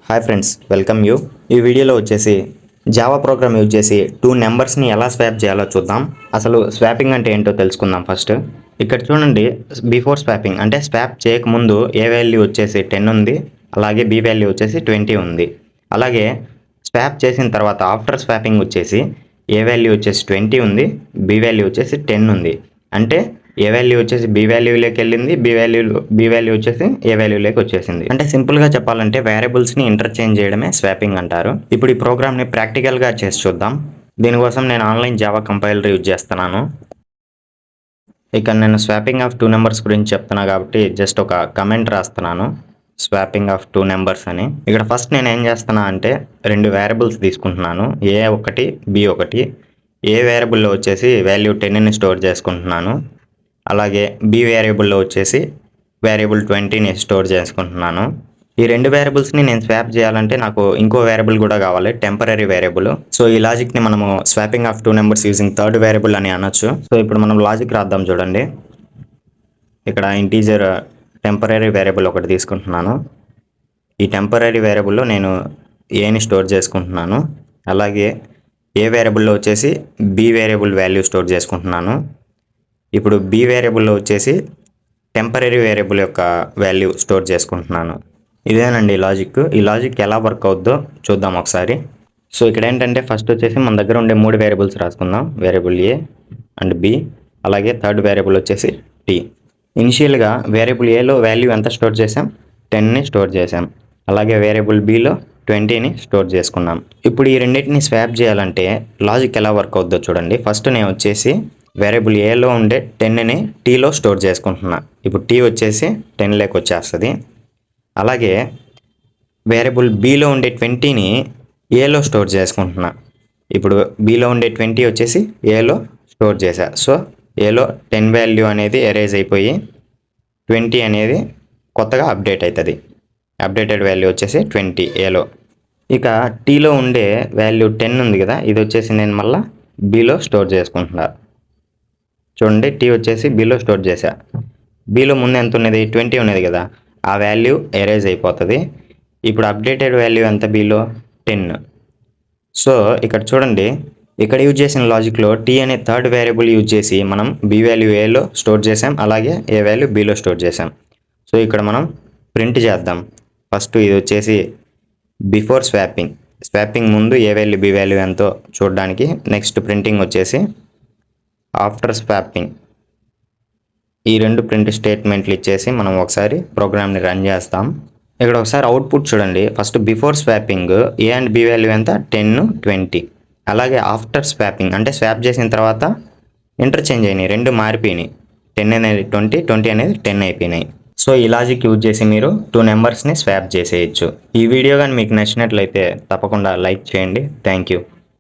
Hi friends, welcome you. ఈ వీడియోలో వచ్చేసి జావా ప్రోగ్రామ్ యూజ్ చేసి 2 నెంబర్స్ని ఎలా స్వాప్ చేయాలో చూద్దాం. అసలు స్వాపింగ్ అంటే ఏంటో తెలుసుకుందాం ఫస్ట్. ఇక్కడ చూడండి, బిఫోర్ స్వాపింగ్ అంటే స్వాప్ చేయకముందు ఏ వాల్యూ వచ్చేసి 10 ఉంది, అలాగే బి వాల్యూ వచ్చేసి 20 ఉంది. అలాగే స్వాప్ చేసిన తర్వాత ఆఫ్టర్ స్వాపింగ్ వచ్చేసి ఏ వాల్యూ వచ్చేసి 20 ఉంది, బి వాల్యూ వచ్చేసి 10 ఉంది. అంటే ఏ వాల్యూ వచ్చేసి బి వాల్యూలోకి వెళ్ళింది, బి వాల్యూ వచ్చేసి ఏ వాల్యూలోకి వచ్చేసింది. అంటే సింపుల్గా చెప్పాలంటే వేరియబుల్స్ని ఇంటర్చేంజ్ చేయడమే స్వాపింగ్ అంటారు. ఇప్పుడు ఈ ప్రోగ్రామ్ని ప్రాక్టికల్గా చేసి చూద్దాం. దీనికోసం నేను ఆన్లైన్ జావా కంపైలర్ యూజ్ చేస్తున్నాను. ఇక్కడ నేను స్వాపింగ్ ఆఫ్ 2 నెంబర్స్ గురించి చెప్తున్నా కాబట్టి జస్ట్ ఒక కమెంట్ రాస్తున్నాను, స్వాపింగ్ ఆఫ్ 2 నెంబర్స్ అని. ఇక్కడ ఫస్ట్ నేను ఏం చేస్తున్నా అంటే 2 వేరియబుల్స్ తీసుకుంటున్నాను, A1 B1. ఏ వేరియబుల్లో వచ్చేసి వాల్యూ 10ని స్టోర్ చేసుకుంటున్నాను, అలాగే బి వేరియబుల్లో వచ్చేసి వేరియబుల్ 20ని స్టోర్ చేసుకుంటున్నాను. ఈ 2 వేరియబుల్స్ని నేను స్వాప్ చేయాలంటే నాకు ఇంకో వేరియబుల్ కూడా కావాలి, టెంపరరీ వేరియబుల్. సో ఈ లాజిక్ని మనము swapping of 2 numbers using third variable అని అనొచ్చు. సో ఇప్పుడు మనం లాజిక్ రాద్దాం చూడండి. ఇక్కడ ఇంటీజర్ టెంపరరీ వేరియబుల్ ఒకటి తీసుకుంటున్నాను. ఈ టెంపరరీ వేరియబుల్లో నేను ఏని స్టోర్ చేసుకుంటున్నాను, అలాగే ఏ వేరియబుల్లో వచ్చేసి బి వేరియబుల్ వాల్యూ స్టోర్ చేసుకుంటున్నాను. ఇప్పుడు బి వేరియబుల్లో వచ్చేసి టెంపరరీ వేరియబుల్ యొక్క వాల్యూ స్టోర్ చేసుకుంటున్నాను. ఇదేనండి లాజిక్. ఈ లాజిక్ ఎలా వర్క్ అవుద్దో చూద్దాం ఒకసారి. సో ఇక్కడ ఏంటంటే ఫస్ట్ వచ్చేసి మన దగ్గర ఉండే 3 వేరియబుల్స్ రాసుకుందాం, వేరియబుల్ ఏ అండ్ బి, అలాగే థర్డ్ వేరియబుల్ వచ్చేసి టీ. ఇనిషియల్గా వేరియబుల్ ఏలో వాల్యూ ఎంత స్టోర్ చేసాం, 10ని స్టోర్ చేసాం. అలాగే వేరియబుల్ బిలో 20ని స్టోర్ చేసుకున్నాం. ఇప్పుడు ఈ రెండింటిని స్వాప్ చేయాలంటే లాజిక్ ఎలా వర్క్ అవుద్దో చూడండి. ఫస్ట్ నేను వచ్చేసి వేరియబుల్ ఏలో ఉండే 10ని టీలో స్టోర్ చేసుకుంటున్నా. ఇప్పుడు టీ వచ్చేసి 10లోకి వచ్చేస్తుంది. అలాగే వేరియబుల్ బిలో ఉండే 20ని ఏలో స్టోర్ చేసుకుంటున్నా. ఇప్పుడు బిలో ఉండే 20 వచ్చేసి ఏలో స్టోర్ చేశా. సో ఏలో 10 వాల్యూ అనేది ఎరేజ్ అయిపోయి 20 అనేది కొత్తగా అప్డేట్ అవుతుంది. అప్డేటెడ్ వాల్యూ వచ్చేసి 20 ఏలో. ఇక టీలో ఉండే వాల్యూ 10 ఉంది కదా, ఇది వచ్చేసి నేను మళ్ళీ బిలో స్టోర్ చేసుకుంటున్నా. చూడండి, టీ వచ్చేసి బిలో స్టోర్ చేశా. బిలో ముందు ఎంత ఉన్నది, 20 ఉన్నది కదా, ఆ వాల్యూ ఎరేజ్ అయిపోతుంది. ఇప్పుడు అప్డేటెడ్ వాల్యూ ఎంత బిలో 10. సో ఇక్కడ చూడండి, ఇక్కడ యూజ్ చేసిన లాజిక్లో టీ అనే థర్డ్ వేరియబుల్ యూజ్ చేసి మనం బి వాల్యూ ఏలో స్టోర్ చేసాం, అలాగే ఏ వాల్యూ బిలో స్టోర్ చేసాం. సో ఇక్కడ మనం ప్రింట్ చేద్దాం. ఫస్ట్ ఇది వచ్చేసి బిఫోర్ స్వాపింగ్ ముందు ఏ వాల్యూ బి వాల్యూ ఎంతో చూడడానికి. నెక్స్ట్ ప్రింటింగ్ వచ్చేసి ఆఫ్టర్ స్వాపింగ్. ఈ 2 ప్రింట్ స్టేట్మెంట్లు ఇచ్చేసి మనం ఒకసారి ప్రోగ్రామ్ని రన్ చేస్తాం. ఇక్కడ ఒకసారి అవుట్పుట్ చూడండి. First before swapping A and B value ఎంత, 10, 20. అలాగే ఆఫ్టర్ స్వాపింగ్ అంటే స్వాప్ చేసిన తర్వాత ఇంటర్చేంజ్ అయినాయి, 2 మారిపోయినాయి. 10 అనేది 20, 20 అనేది 10 అయిపోయినాయి. సో ఈ లాజిక్ యూజ్ చేసి మీరు 2 నెంబర్స్ని స్వాప్ చేసేయచ్చు. ఈ వీడియో కానీ మీకు నచ్చినట్లయితే తప్పకుండా లైక్ చేయండి. Thank you.